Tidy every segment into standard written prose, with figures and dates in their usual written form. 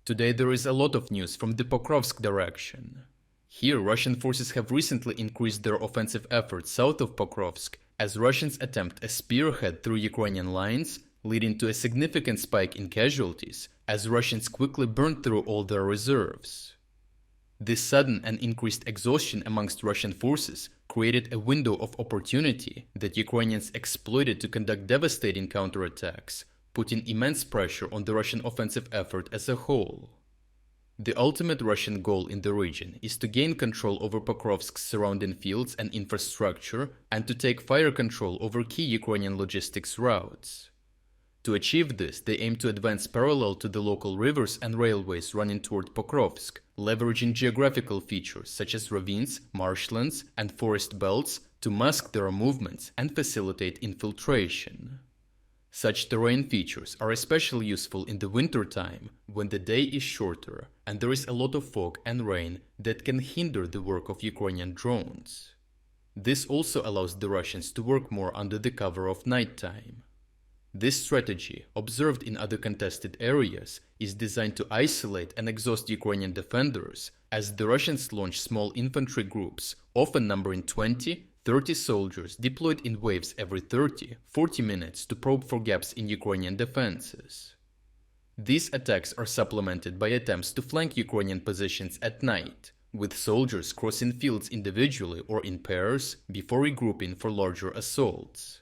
Today there is a lot of news from the Pokrovsk direction. Here, Russian forces have recently increased their offensive efforts south of Pokrovsk as Russians attempt a spearhead through Ukrainian lines, leading to a significant spike in casualties as Russians quickly burn through all their reserves. This sudden and increased exhaustion amongst Russian forces created a window of opportunity that Ukrainians exploited to conduct devastating counterattacks, putting immense pressure on the Russian offensive effort as a whole. The ultimate Russian goal in the region is to gain control over Pokrovsk's surrounding fields and infrastructure and to take fire control over key Ukrainian logistics routes. To achieve this, they aim to advance parallel to the local rivers and railways running toward Pokrovsk, leveraging geographical features such as ravines, marshlands, and forest belts to mask their movements and facilitate infiltration. Such terrain features are especially useful in the wintertime, when the day is shorter and there is a lot of fog and rain that can hinder the work of Ukrainian drones. This also allows the Russians to work more under the cover of nighttime. This strategy, observed in other contested areas, is designed to isolate and exhaust Ukrainian defenders, as the Russians launch small infantry groups, often numbering 20-30 soldiers deployed in waves every 30-40 minutes to probe for gaps in Ukrainian defenses. These attacks are supplemented by attempts to flank Ukrainian positions at night, with soldiers crossing fields individually or in pairs before regrouping for larger assaults.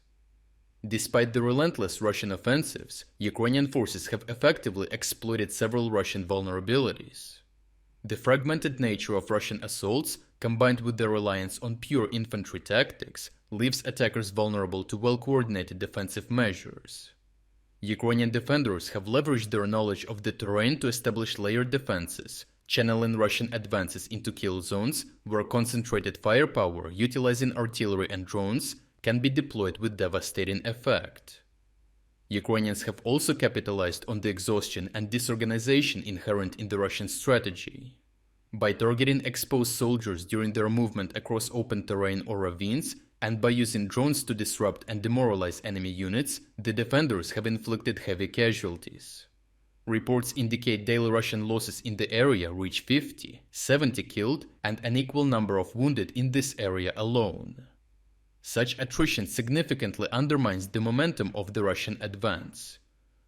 Despite the relentless Russian offensives, Ukrainian forces have effectively exploited several Russian vulnerabilities. The fragmented nature of Russian assaults, combined with their reliance on pure infantry tactics, leaves attackers vulnerable to well-coordinated defensive measures. Ukrainian defenders have leveraged their knowledge of the terrain to establish layered defenses, channeling Russian advances into kill zones where concentrated firepower utilizing artillery and drones can be deployed with devastating effect. Ukrainians have also capitalized on the exhaustion and disorganization inherent in the Russian strategy. By targeting exposed soldiers during their movement across open terrain or ravines, and by using drones to disrupt and demoralize enemy units, the defenders have inflicted heavy casualties. Reports indicate daily Russian losses in the area reach 50, 70 killed, and an equal number of wounded in this area alone. Such attrition significantly undermines the momentum of the Russian advance.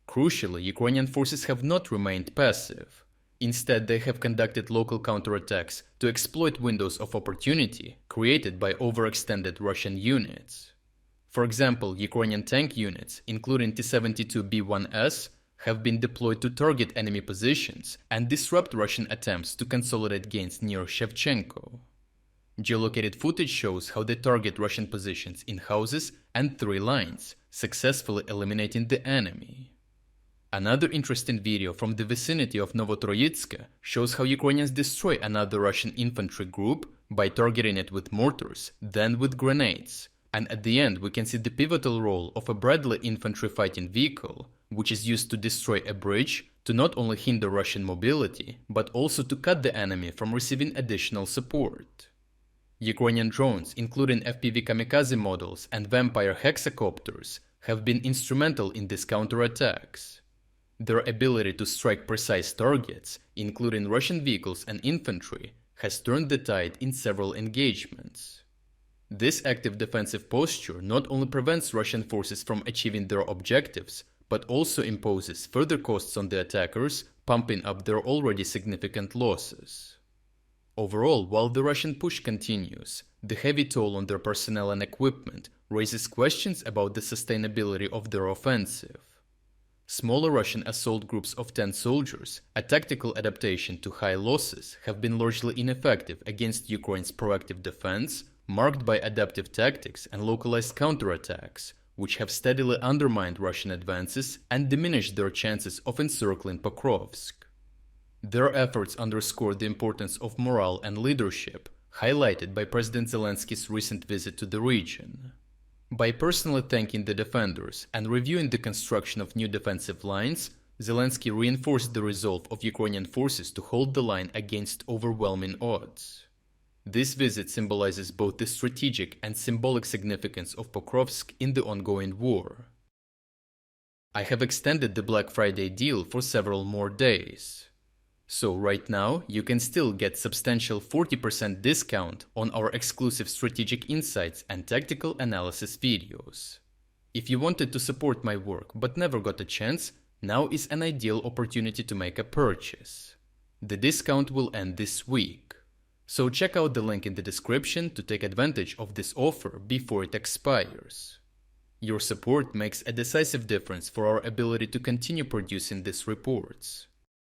Crucially, Ukrainian forces have not remained passive. Instead, they have conducted local counterattacks to exploit windows of opportunity created by overextended Russian units. For example, Ukrainian tank units, including T-72B1S, have been deployed to target enemy positions and disrupt Russian attempts to consolidate gains near Shevchenko. Geolocated footage shows how they target Russian positions in houses and 3 lines, successfully eliminating the enemy. Another interesting video from the vicinity of Novotroitsk shows how Ukrainians destroy another Russian infantry group by targeting it with mortars, then with grenades, and at the end we can see the pivotal role of a Bradley infantry fighting vehicle, which is used to destroy a bridge to not only hinder Russian mobility, but also to cut the enemy from receiving additional support. Ukrainian drones, including FPV kamikaze models and Vampire hexacopters, have been instrumental in these counterattacks. Their ability to strike precise targets, including Russian vehicles and infantry, has turned the tide in several engagements. This active defensive posture not only prevents Russian forces from achieving their objectives, but also imposes further costs on the attackers, pumping up their already significant losses. Overall, while the Russian push continues, the heavy toll on their personnel and equipment raises questions about the sustainability of their offensive. Smaller Russian assault groups of 10 soldiers, a tactical adaptation to high losses, have been largely ineffective against Ukraine's proactive defense, marked by adaptive tactics and localized counterattacks, which have steadily undermined Russian advances and diminished their chances of encircling Pokrovsk. Their efforts underscore the importance of morale and leadership, highlighted by President Zelensky's recent visit to the region. By personally thanking the defenders and reviewing the construction of new defensive lines, Zelensky reinforced the resolve of Ukrainian forces to hold the line against overwhelming odds. This visit symbolizes both the strategic and symbolic significance of Pokrovsk in the ongoing war. I have extended the Black Friday deal for several more days. So right now, you can still get substantial 40% discount on our exclusive strategic insights and tactical analysis videos. If you wanted to support my work but never got a chance, now is an ideal opportunity to make a purchase. The discount will end this week. So check out the link in the description to take advantage of this offer before it expires. Your support makes a decisive difference for our ability to continue producing these reports.